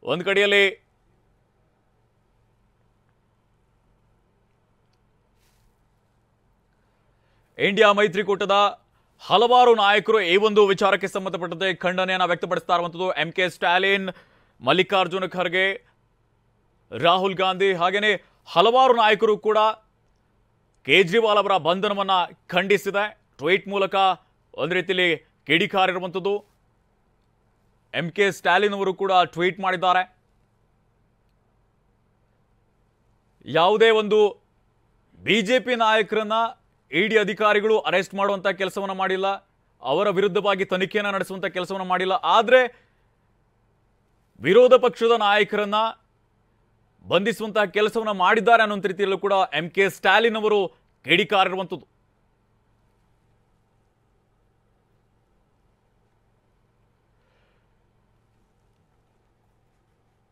ಒಂದು ಕಡೆಯಲ್ಲಿ ಇಂಡಿಯಾ ಮೈತ್ರಿಕೂಟದ ಹಲವಾರು ನಾಯಕರು ಈ ಒಂದು ವಿಚಾರಕ್ಕೆ ಸಂಬಂಧಪಟ್ಟಂತೆ ಖಂಡನೆಯನ್ನು ವ್ಯಕ್ತಪಡಿಸ್ತಾ ಇರುವಂಥದ್ದು. MK ಸ್ಟಾಲಿನ್, ಮಲ್ಲಿಕಾರ್ಜುನ ಖರ್ಗೆ, ರಾಹುಲ್ ಗಾಂಧಿ ಹಾಗೇನೆ ಹಲವಾರು ನಾಯಕರು ಕೂಡ ಕೇಜ್ರಿವಾಲ್ ಅವರ ಬಂಧನವನ್ನು ಖಂಡಿಸಿದೆ. ಟ್ವೀಟ್ ಮೂಲಕ ಒಂದು ರೀತಿಯಲ್ಲಿ ಕಿಡಿಕಾರಿರುವಂಥದ್ದು. MK ಸ್ಟಾಲಿನ್ ಅವರು ಕೂಡ ಟ್ವೀಟ್ ಮಾಡಿದ್ದಾರೆ. ಯಾವುದೇ ಒಂದು ಬಿಜೆಪಿ ನಾಯಕರನ್ನ ಇಡಿ ಅಧಿಕಾರಿಗಳು ಅರೆಸ್ಟ್ ಮಾಡುವಂಥ ಕೆಲಸವನ್ನು ಮಾಡಿಲ್ಲ, ಅವರ ವಿರುದ್ಧವಾಗಿ ತನಿಖೆಯನ್ನು ನಡೆಸುವಂಥ ಕೆಲಸವನ್ನು ಮಾಡಿಲ್ಲ. ಆದರೆ ವಿರೋಧ ಪಕ್ಷದ ನಾಯಕರನ್ನ ಬಂಧಿಸುವಂತಹ ಕೆಲಸವನ್ನು ಮಾಡಿದ್ದಾರೆ ಅನ್ನೋ ರೀತಿಯಲ್ಲೂ ಕೂಡ MK ಸ್ಟಾಲಿನ್ ಅವರು ಕಿಡಿಕಾರಿರುವಂಥದ್ದು.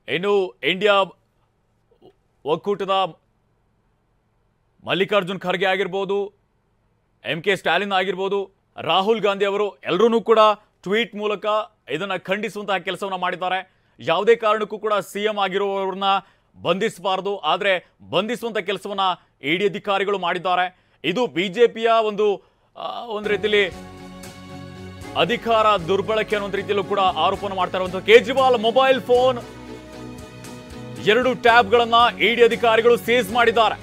ಇನ್ನು ಇಂಡಿಯಾ ಒಕ್ಕೂಟದ ಮಲ್ಲಿಕಾರ್ಜುನ್ ಖರ್ಗೆ ಆಗಿರ್ಬೋದು, MK ಸ್ಟಾಲಿನ್ ಆಗಿರ್ಬೋದು, ರಾಹುಲ್ ಗಾಂಧಿ ಅವರು ಎಲ್ಲರೂ ಕೂಡ ಟ್ವೀಟ್ ಮೂಲಕ ಇದನ್ನು ಖಂಡಿಸುವಂತಹ ಕೆಲಸವನ್ನು ಮಾಡಿದ್ದಾರೆ. ಯಾವುದೇ ಕಾರಣಕ್ಕೂ ಕೂಡ CM ಆಗಿರುವವರನ್ನ ಬಂಧಿಸಬಾರದು, ಆದರೆ ಬಂಧಿಸುವಂಥ ಕೆಲಸವನ್ನು ಇಡಿ ಅಧಿಕಾರಿಗಳು ಮಾಡಿದ್ದಾರೆ. ಇದು ಬಿಜೆಪಿಯ ಒಂದು ರೀತಿಯಲ್ಲಿ ಅಧಿಕಾರ ದುರ್ಬಳಕೆ ಅನ್ನೋ ರೀತಿಯಲ್ಲೂ ಕೂಡ ಆರೋಪವನ್ನು ಮಾಡ್ತಾ ಇರುವಂತಹ ಕೇಜ್ರಿವಾಲ್ ಮೊಬೈಲ್ ಫೋನ್ 2 ಟ್ಯಾಬ್ಗಳನ್ನ ಇಡಿ ಅಧಿಕಾರಿಗಳು ಸೀಸ್ ಮಾಡಿದ್ದಾರೆ.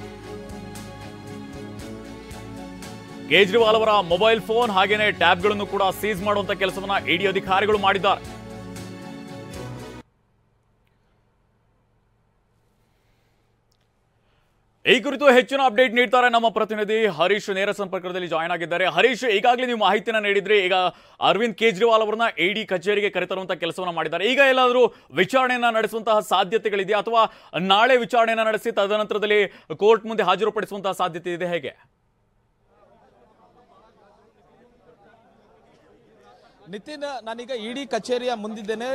ಕೇಜ್ರಿವಾಲ್ ಅವರ ಮೊಬೈಲ್ ಫೋನ್ ಹಾಗೇನೆ ಟ್ಯಾಬ್ಗಳನ್ನು ಕೂಡ ಸೀಸ್ ಮಾಡುವಂತ ಕೆಲಸವನ್ನ ಇಡಿ ಅಧಿಕಾರಿಗಳು ಮಾಡಿದ್ದಾರೆ. ಈ ಕುರಿತು ಹೆಚ್ಚಿನ ಅಪ್ಡೇಟ್ ನೀಡ್ತಾರೆ ನಮ್ಮ ಪ್ರತಿನಿಧಿ ಹರೀಶ್ ನೇರ ಸಂಪರ್ಕದಲ್ಲಿ ಜಾಯ್ನ್ ಆಗಿದ್ದಾರೆ. ಹರೀಶ್, ಈಗಾಗಲೇ ನೀವು ಮಾಹಿತಿನ ನೀಡಿದ್ರಿ, ಈಗ ಅರವಿಂದ್ ಕೇಜ್ರಿವಾಲ್ ಅವರನ್ನ ಇಡಿ ಕಚೇರಿಗೆ ಕರೆತರುವಂತಹ ಕೆಲಸವನ್ನ ಮಾಡಿದ್ದಾರೆ. ಈಗ ಎಲ್ಲಾದರೂ ವಿಚಾರಣೆಯನ್ನ ನಡೆಸುವಂತಹ ಸಾಧ್ಯತೆಗಳಿದೆಯಾ, ಅಥವಾ ನಾಳೆ ವಿಚಾರಣೆಯನ್ನ ನಡೆಸಿ ತದನಂತರದಲ್ಲಿ ಕೋರ್ಟ್ ಮುಂದೆ ಹಾಜರುಪಡಿಸುವಂತಹ ಸಾಧ್ಯತೆ ಇದೆ, ಹೇಗೆ? ನಿತಿನ್, ನಾನೀಗ ಇಡಿ ಕಚೇರಿಯ ಮುಂದಿದ್ದೇನೆ.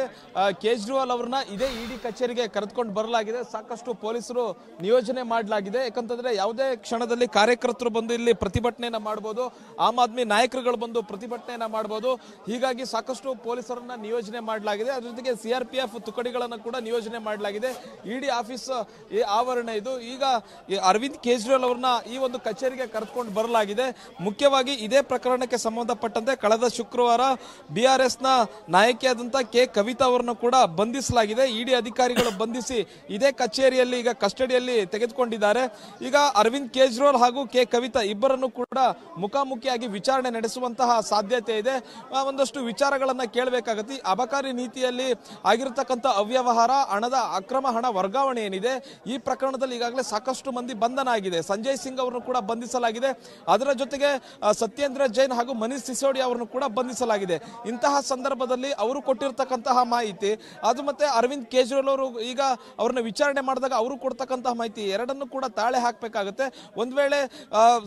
ಕೇಜ್ರಿವಾಲ್ ಅವ್ರನ್ನ ಇದೇ ಇಡಿ ಕಚೇರಿಗೆ ಕರೆದುಕೊಂಡು ಬರಲಾಗಿದೆ. ಸಾಕಷ್ಟು ಪೊಲೀಸರು ನಿಯೋಜನೆ ಮಾಡಲಾಗಿದೆ. ಯಾಕಂತಂದ್ರೆ ಯಾವುದೇ ಕ್ಷಣದಲ್ಲಿ ಕಾರ್ಯಕರ್ತರು ಬಂದು ಇಲ್ಲಿ ಪ್ರತಿಭಟನೆಯನ್ನ ಮಾಡಬಹುದು, ಆಮ್ ಆದ್ಮಿ ನಾಯಕರುಗಳು ಬಂದು ಪ್ರತಿಭಟನೆಯನ್ನ ಮಾಡಬಹುದು. ಹೀಗಾಗಿ ಸಾಕಷ್ಟು ಪೊಲೀಸರನ್ನ ನಿಯೋಜನೆ ಮಾಡಲಾಗಿದೆ. ಅದ್ರ ಜೊತೆಗೆ CRPF ತುಕಡಿಗಳನ್ನು ಕೂಡ ನಿಯೋಜನೆ ಮಾಡಲಾಗಿದೆ. ಇಡಿ ಆಫೀಸ್ ಆವರಣ ಇದು. ಈಗ ಅರವಿಂದ್ ಕೇಜ್ರಿವಾಲ್ ಅವ್ರನ್ನ ಈ ಒಂದು ಕಚೇರಿಗೆ ಕರೆದುಕೊಂಡು ಬರಲಾಗಿದೆ. ಮುಖ್ಯವಾಗಿ ಇದೇ ಪ್ರಕರಣಕ್ಕೆ ಸಂಬಂಧಪಟ್ಟಂತೆ ಕಳೆದ ಶುಕ್ರವಾರ BRS ನ ನಾಯಕಿಯಾದಂತ ಕೆ ಕವಿತಾ ಅವರನ್ನು ಕೂಡ ಬಂಧಿಸಲಾಗಿದೆ. ಇಡಿ ಅಧಿಕಾರಿಗಳು ಬಂಧಿಸಿ ಇದೇ ಕಚೇರಿಯಲ್ಲಿ ಈಗ ಕಸ್ಟಡಿಯಲ್ಲಿ ತೆಗೆದುಕೊಂಡಿದ್ದಾರೆ. ಈಗ ಅರವಿಂದ್ ಕೇಜ್ರಿವಾಲ್ ಹಾಗೂ ಕೆ ಕವಿತಾ ಇಬ್ಬರನ್ನು ಕೂಡ ಮುಖಾಮುಖಿಯಾಗಿ ವಿಚಾರಣೆ ನಡೆಸುವಂತಹ ಸಾಧ್ಯತೆ ಇದೆ. ಒಂದಷ್ಟು ವಿಚಾರಗಳನ್ನ ಕೇಳಬೇಕಾಗತ್ತೆ. ಅಬಕಾರಿ ನೀತಿಯಲ್ಲಿ ಆಗಿರತಕ್ಕಂಥ ಅವ್ಯವಹಾರ, ಹಣದ ಅಕ್ರಮ ಹಣ ವರ್ಗಾವಣೆ ಏನಿದೆ, ಈ ಪ್ರಕರಣದಲ್ಲಿ ಈಗಾಗಲೇ ಸಾಕಷ್ಟು ಮಂದಿ ಬಂಧನ ಆಗಿದೆ. ಸಂಜಯ್ ಸಿಂಗ್ ಅವರನ್ನು ಕೂಡ ಬಂಧಿಸಲಾಗಿದೆ. ಅದರ ಜೊತೆಗೆ ಸತ್ಯೇಂದ್ರ ಜೈನ್ ಹಾಗೂ ಮನೀಶ್ ಸಿಸೋಡಿಯಾ ಅವರನ್ನು ಕೂಡ ಬಂಧಿಸಲಾಗಿದೆ. ಇಂತಹ ಸಂದರ್ಭದಲ್ಲಿ ಅವರು ಕೊಟ್ಟಿರ್ತಕ್ಕಂತಹ ಮಾಹಿತಿ, ಅದು ಮತ್ತೆ ಅರವಿಂದ್ ಕೇಜ್ರಿವಾಲ್ ಅವರು ಈಗ ಅವ್ರನ್ನ ವಿಚಾರಣೆ ಮಾಡಿದಾಗ ಅವರು ಕೊಡ್ತಕ್ಕಂತಹ ಮಾಹಿತಿ, ಎರಡನ್ನು ಕೂಡ ತಾಳೆ ಹಾಕಬೇಕಾಗುತ್ತೆ. ಒಂದ್ ವೇಳೆ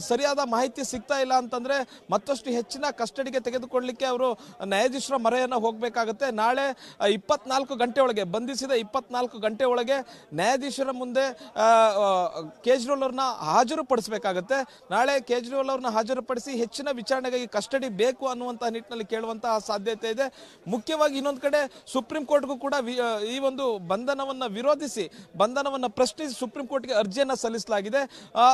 ಸರಿಯಾದ ಮಾಹಿತಿ ಸಿಗ್ತಾ ಇಲ್ಲ ಅಂತಂದ್ರೆ ಮತ್ತಷ್ಟು ಹೆಚ್ಚಿನ ಕಸ್ಟಡಿಗೆ ತೆಗೆದುಕೊಳ್ಳಲಿಕ್ಕೆ ಅವರು ನ್ಯಾಯಾಧೀಶರ ಮೊರೆಯನ್ನ ಹೋಗಬೇಕಾಗುತ್ತೆ. ನಾಳೆ 24 ಗಂಟೆ ಒಳಗೆ, ಬಂಧಿಸಿದ 24 ಗಂಟೆ ಒಳಗೆ ನ್ಯಾಯಾಧೀಶರ ಮುಂದೆ ಕೇಜ್ರಿವಾಲ್ ಅವ್ರನ್ನ ಹಾಜರುಪಡಿಸಬೇಕಾಗುತ್ತೆ. ನಾಳೆ ಕೇಜ್ರಿವಾಲ್ ಅವ್ರನ್ನ ಹಾಜರುಪಡಿಸಿ ಹೆಚ್ಚಿನ ವಿಚಾರಣೆಗಾಗಿ ಕಸ್ಟಡಿ ಬೇಕು ಅನ್ನುವಂತಹ ನಿಟ್ಟಿನಲ್ಲಿ ಕೇಳುವಂತಹ ಸಾಧ್ಯತೆ ಇದೆ. ಮುಖ್ಯವಾಗಿ ಇನ್ನೊಂದು ಕಡೆ ಸುಪ್ರೀಂ ಕೋರ್ಟ್ಗೂ ಕೂಡ ಈ ಒಂದು ಬಂಧನವನ್ನ ವಿರೋಧಿಸಿ, ಬಂಧನವನ್ನ ಪ್ರಶ್ನಿಸಿ ಸುಪ್ರೀಂ ಕೋರ್ಟ್ಗೆ ಅರ್ಜಿಯನ್ನ ಸಲ್ಲಿಸಲಾಗಿದೆ.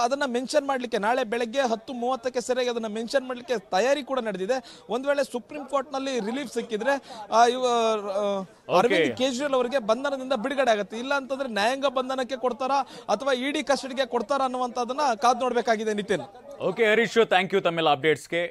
ಅದನ್ನ ಮೆನ್ಷನ್ ಮಾಡಲಿಕ್ಕೆ ನಾಳೆ ಬೆಳಗ್ಗೆ 10:30ಕ್ಕೆ ಸರಿಯಾಗಿ ಅದನ್ನ ಮೆನ್ಷನ್ ಮಾಡಲಿಕ್ಕೆ ತಯಾರಿ ಕೂಡ ನಡೆದಿದೆ. ಒಂದ್ ವೇಳೆ ಸುಪ್ರೀಂ ಕೋರ್ಟ್ ನಲ್ಲಿ ರಿಲೀಫ್ ಸಿಕ್ಕಿದ್ರೆ ಅರವಿಂದ್ ಕೇಜ್ರಿವಾಲ್ ಅವರಿಗೆ ಬಂಧನದಿಂದ ಬಿಡುಗಡೆ ಆಗುತ್ತೆ. ಇಲ್ಲ ಅಂತಂದ್ರೆ ನ್ಯಾಯಾಂಗ ಬಂಧನಕ್ಕೆ ಕೊಡ್ತಾರಾ ಅಥವಾ ಇಡಿ ಕಸ್ಟಡಿಗೆ ಕೊಡ್ತಾರಾ ಅನ್ನುವಂಥದ್ದನ್ನ ಕಾದು ನೋಡ್ಬೇಕಾಗಿದೆ. Nitin. Okay Harish, thank you ತಮ್ಮೆಲ್ಲ ಅಪ್ಡೇಟ್ಸ್ಗೆ.